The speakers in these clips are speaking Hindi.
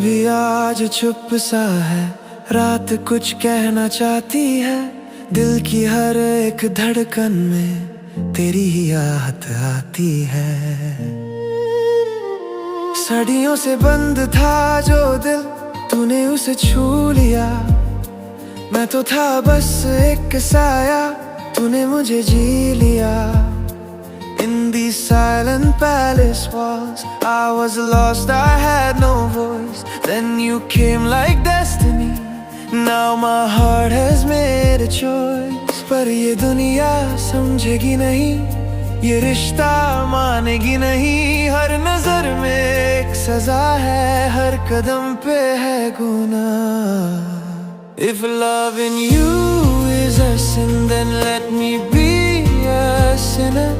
भी आज चुप सा है, रात कुछ कहना चाहती है। दिल की हर एक धड़कन में तेरी ही आहट आती है। सदियों से बंद था जो दिल, तूने उसे छू लिया। मैं तो था बस एक साया, तूने मुझे जी लिया। In these silent palace walls, I was lost, I had no voice. Then you came like destiny. Now my heart has made a choice. पर ये दुनिया समझेगी नहीं, ये रिश्ता मानेगी नहीं। हर नजर में एक सजा है, हर कदम पे है गुनाह। If loving you is a sin, then let me be a sinner.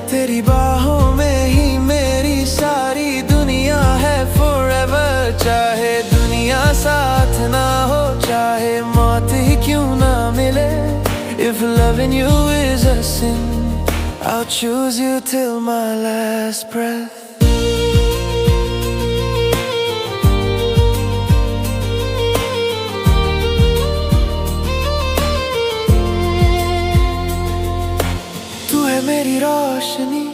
तेरी बाहों में ही मेरी सारी दुनिया है forever। चाहे दुनिया साथ ना हो, चाहे मौत ही क्यों ना मिले। If loving you is a sin, I'll choose you till my last breath। तू है मेरी रोशनी,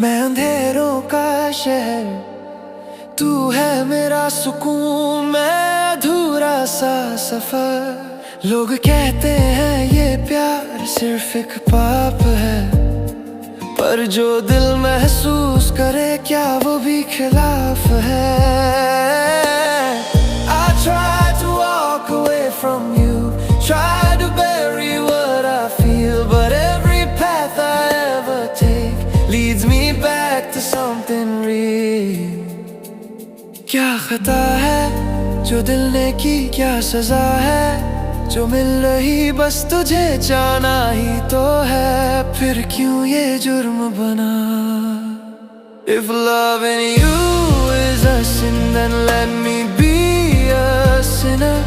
मैं अंधेरों का शहर। तू है मेरा सुकून, मैं अधूरा सा सफर। लोग कहते हैं ये प्यार सिर्फ एक पाप है, पर जो दिल महसूस करे क्या वो भी खिलाफ है। I try to walk away from you, try to bury what I feel, but every path I ever take leads me back to something real। क्या खता है जो दिल ने की, क्या सजा है जो मिल रही बस तुझे जाना ही तो है। फिर क्यों ये जुर्म बना। If loving you is a sin, then let me be a sinner।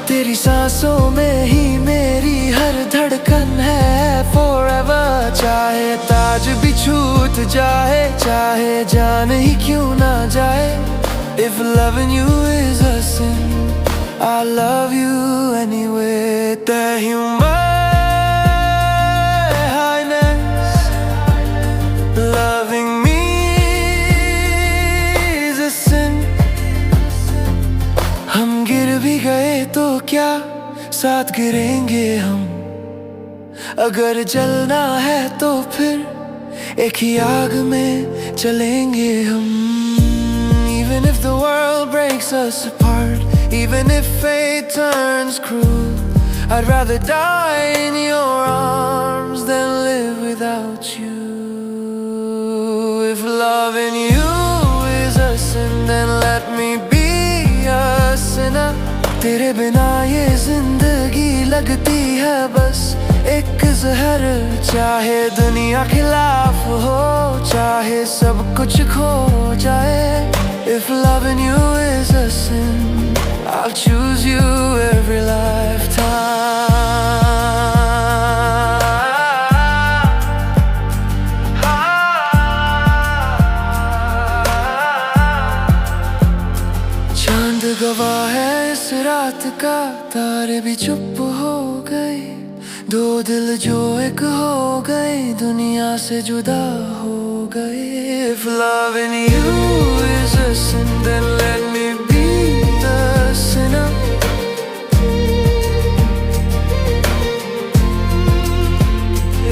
तेरी सांसों में ही मेरी हर धड़कन है forever। चाहे ताज भी छूट जाए, चाहे जान ही क्यों ना जाए। If loving you is a sin, I love you anyway। The human highness, loving me is a sin। हम गिर भी गए तो क्या, साथ गिरेंगे हम। अगर जलना है तो फिर एक ही आग में चलेंगे हम। Even if the world breaks us apart, even if fate turns cruel, I'd rather die in your arms than live without you। If loving you is a sin, then let me be a sinner। तेरे बिना ये जिंदगी लगती है बस एक जहर। चाहे दुनिया खिलाफ हो, चाहे सब कुछ खो जाए। If loving you is a sin, I'll choose you every lifetime। चांद गवाह है इस रात का, तारे भी चुप हो गए। दो दिल जो एक हो गए, दुनिया से जुदा हो गए। If loving you is a sin, then let me be the sinner।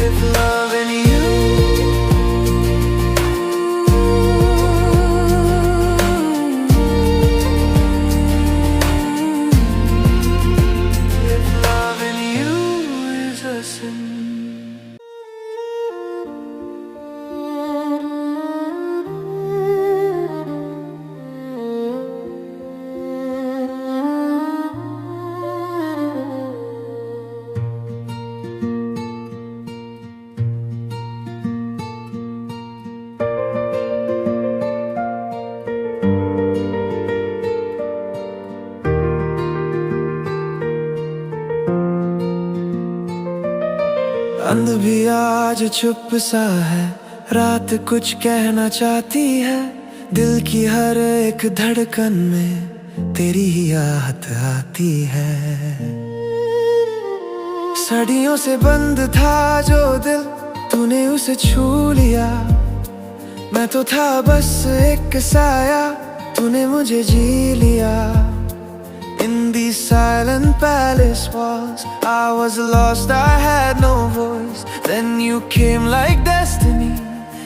If loving you, if loving you is a sin। अंध भी आज चुप सा है, रात कुछ कहना चाहती है। दिल की हर एक धड़कन में तेरी ही आहट आती है। सदियों से बंद था जो दिल, तूने उसे छू लिया। मैं तो था बस एक साया, तूने मुझे जी लिया। In these silent palace walls, I was lost, I had no voice. Then you came like destiny.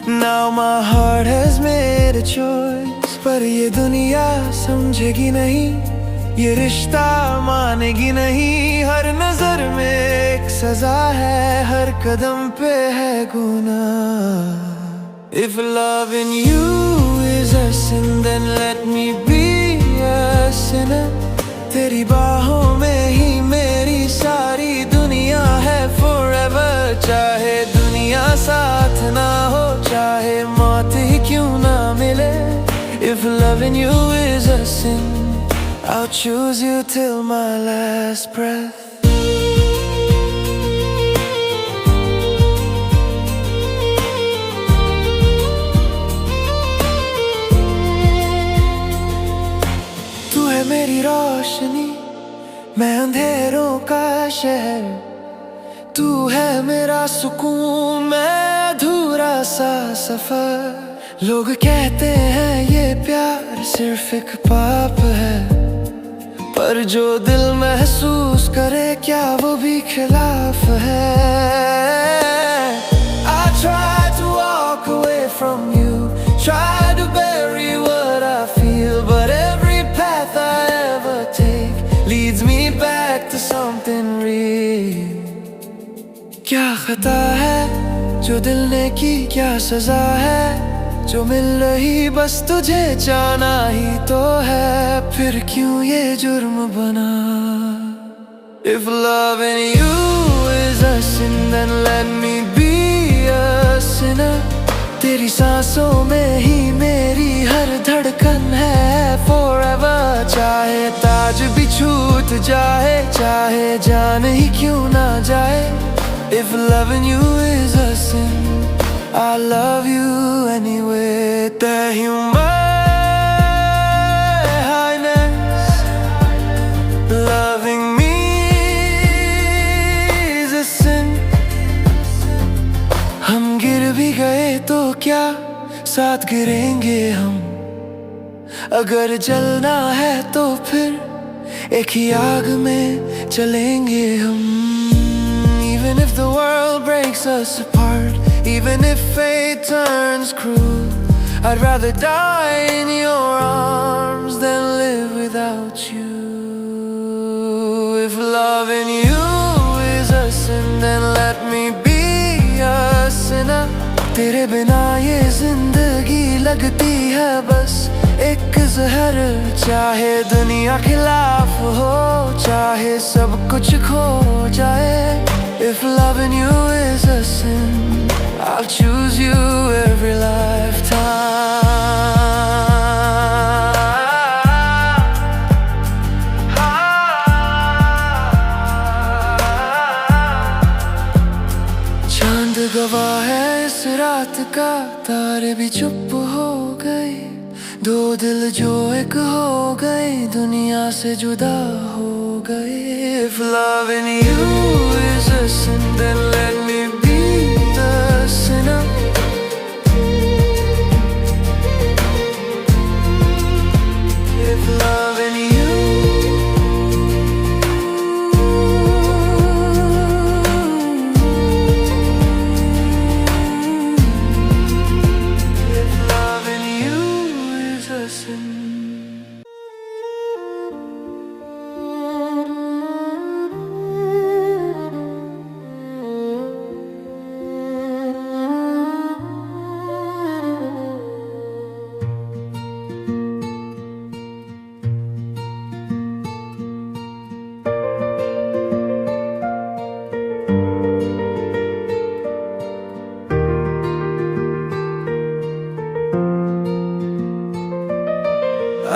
Now my heart has made a choice. पर ये दुनिया समझेगी नहीं, ये रिश्ता मानेगी नहीं। हर नजर में एक सजा है, हर कदम पे है गुनाह। If loving you is a sin, then let me be a sinner. तेरी बाहों में ही मेरी सारी दुनिया है forever। चाहे दुनिया साथ ना हो, चाहे मौत ही क्यों ना मिले। If loving you is a sin, I'll choose you till my last breath। तू है मेरी रोशनी, मैं अंधेरों का शहर। तू है मेरा सुकून, मैं अधूरा सा सफर। लोग कहते हैं ये प्यार सिर्फ एक पाप है, पर जो दिल महसूस करे क्या वो भी खिलाफ है। I try to walk away from you, try to bury what I feel, but every path I ever take leads me back to something real। क्या खता है जो दिल ने की, क्या सजा है जो मिल रही बस तुझे जाना ही तो है। फिर क्यों ये जुर्म बना। If loving you is a sin, then let me be a sinner। तेरी सांसों में ही मेरी हर धड़कन है forever। चाहे ताज भी छूट जाए, चाहे जान ही क्यों ना जाए। If loving you is a sin, I love you anyway। The human highness, loving me is a sin। हम गिर भी गए तो क्या, साथ गिरेंगे हम। अगर जलना है तो फिर एक ही आग में चलेंगे हम। Even if the world breaks us apart, even if fate turns cruel, I'd rather die in your arms than live without you। If loving you is a sin, then let me be a sinner। तेरे बिना ये जिंदगी लगती है बस एक जहर। चाहे दुनिया खिलाफ हो, चाहे सब कुछ खो जाए। If loving you is a sin, I'll choose you every lifetime। चांद गवाह है इस रात का, तारे भी चुप हो गए। दो दिल जो एक हो गए, दुनिया से जुदा हो गए। If loving you is a sin, then let me be the sinner। If loving you is a sin।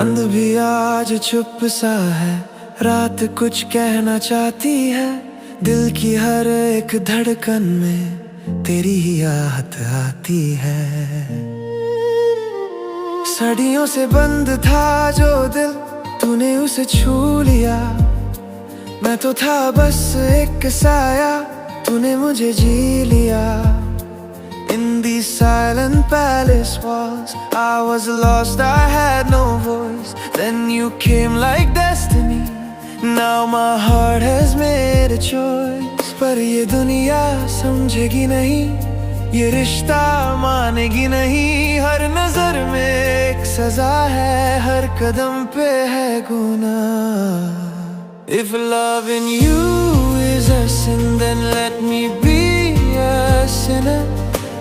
अंध भी आज चुप सा है, रात कुछ कहना चाहती है। दिल की हर एक धड़कन में तेरी ही आहट आती है। सदियों से बंद था जो दिल, तूने उसे छू लिया। मैं तो था बस एक साया, तूने मुझे जी लिया। In these silent palace walls, I was lost, I had no voice. Then you came like destiny. Now my heart has made a choice. पर ये दुनिया समझेगी नहीं, ये रिश्ता मानेगी नहीं। हर नजर में एक सजा है, हर कदम पे है गुनाह। If loving you is a sin, then let me be a sinner.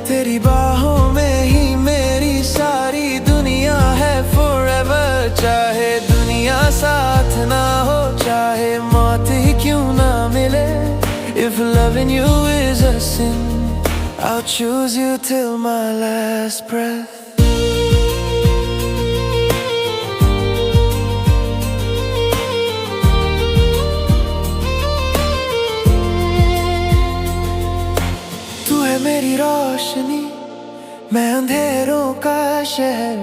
तेरी बाहों में ही मेरी सारी दुनिया है forever। चाहे दुनिया साथ ना हो, चाहे मौत ही क्यों ना मिले। If loving you is a sin, I'll choose you till my last breath. तू है मेरी रोशनी, मैं अंधेरों का शहर।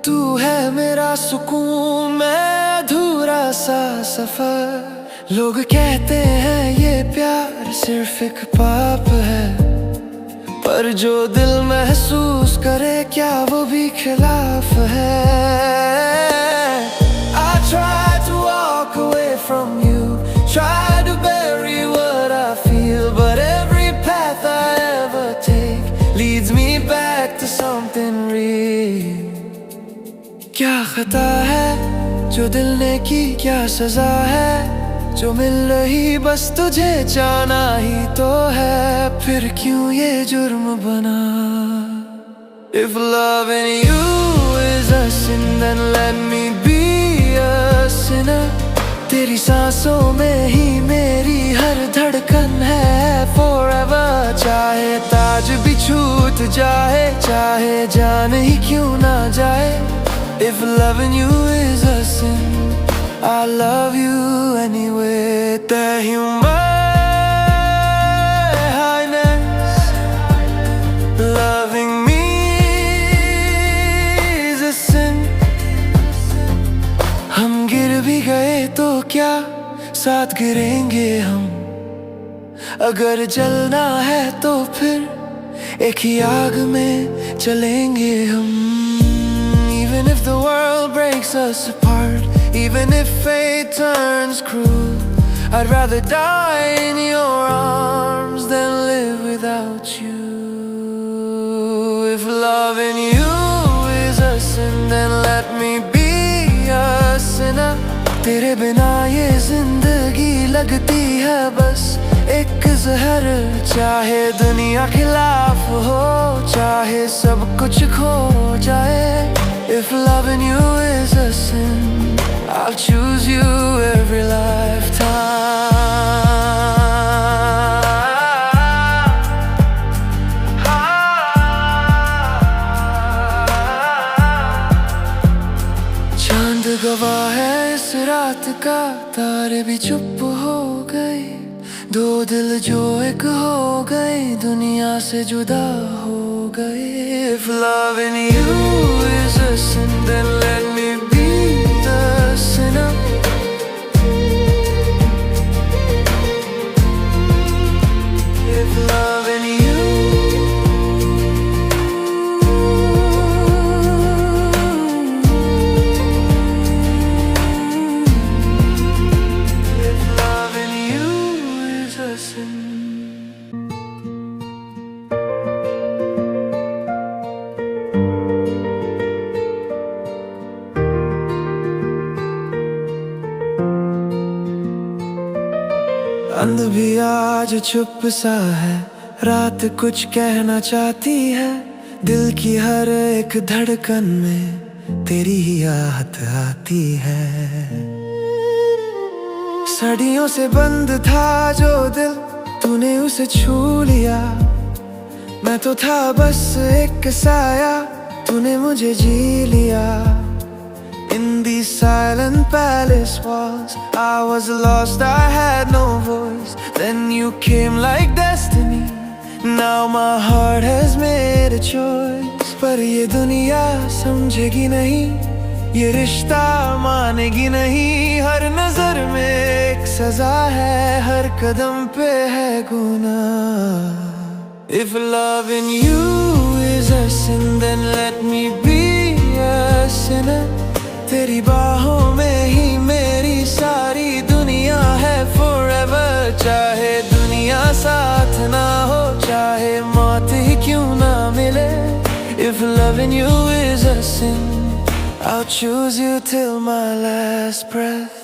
तू है मेरा सुकून, मैं अधूरा सा सफर। लोग कहते हैं ये प्यार सिर्फ एक पाप है, पर जो दिल महसूस करे क्या वो भी खिलाफ है। I try to walk away from you, try to bury what I feel, but every path I ever take leads me back to something real. क्या खता है जो दिल ने की, क्या सजा है जो मिल रही बस तुझे जाना ही तो है। फिर क्यों ये जुर्म बना। If loving you is a sin, then let me be a sinner. तेरी सांसों में ही मेरी हर धड़कन है forever। चाहे ताज भी छूट जाए, चाहे जान ही क्यों ना जाए। If loving you is a sin, I love you anyway. The human highness, loving me is a sin. हम गिर भी गए तो क्या, साथ गिरेंगे हम। अगर जलना है तो फिर एक ही आग में चलेंगे हम। Even if the world breaks us apart, even if fate turns cruel, I'd rather die in your arms than live without you. If loving you is a sin, then let me be a sinner. तेरे बिना ये जिंदगी लगती है बस एक जहर। चाहे दुनिया खिलाफ हो, चाहे सब कुछ खो जाए। If loving you is a sin, I'll choose you every lifetime. चांद गवाह है इस रात का, तारे भी चुप हो गए। दो दिल जो एक हो गए, दुनिया से जुदा हो गए। If loving you is a sin, then let me be the sinner. If loving you, if loving you is a sin. अंध भी आज चुप सा है, रात कुछ कहना चाहती है। दिल की हर एक धड़कन में तेरी ही आहट आती है। सदियों से बंद था जो दिल, तूने उसे छू लिया। मैं तो था बस एक साया, तूने मुझे जी लिया। In these silent palace walls, I was lost, I had no voice. Then you came like destiny. Now my heart has made a choice. पर ये दुनिया समझेगी नहीं, ये रिश्ता मानेगी नहीं, हर नजर में एक सजा है, हर कदम पे है गुनाह। If loving you is a sin, then let me be a sinner. तेरी बाहों में ही मेरी सारी दुनिया है forever। चाहे दुनिया साथ ना हो, चाहे मौत ही क्यों ना मिले। If loving you is a sin, I'll choose you till my last breath।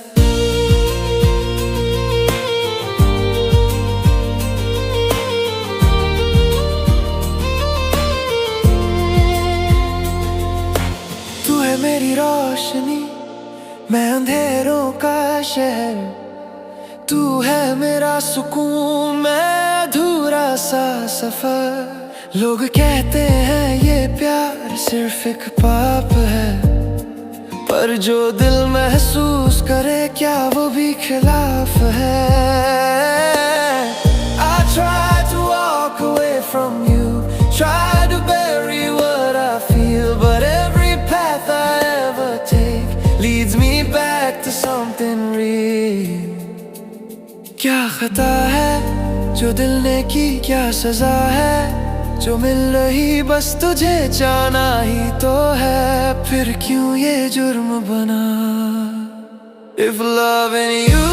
तू है मेरी रोशनी, मैं अंधेरों का शहर। तू है मेरा सुकून, मैं अधूरा सा सफर। लोग कहते हैं ये प्यार सिर्फ एक पाप है, पर जो दिल महसूस करे क्या वो भी खिलाफ है। I try to walk away from you, try to bury what I feel, but every path I ever take leads me back to something real। क्या खता है जो दिल ने की, क्या सजा है जो मिल रही बस तुझे जाना ही तो है, फिर क्यों ये जुर्म बना। If loving you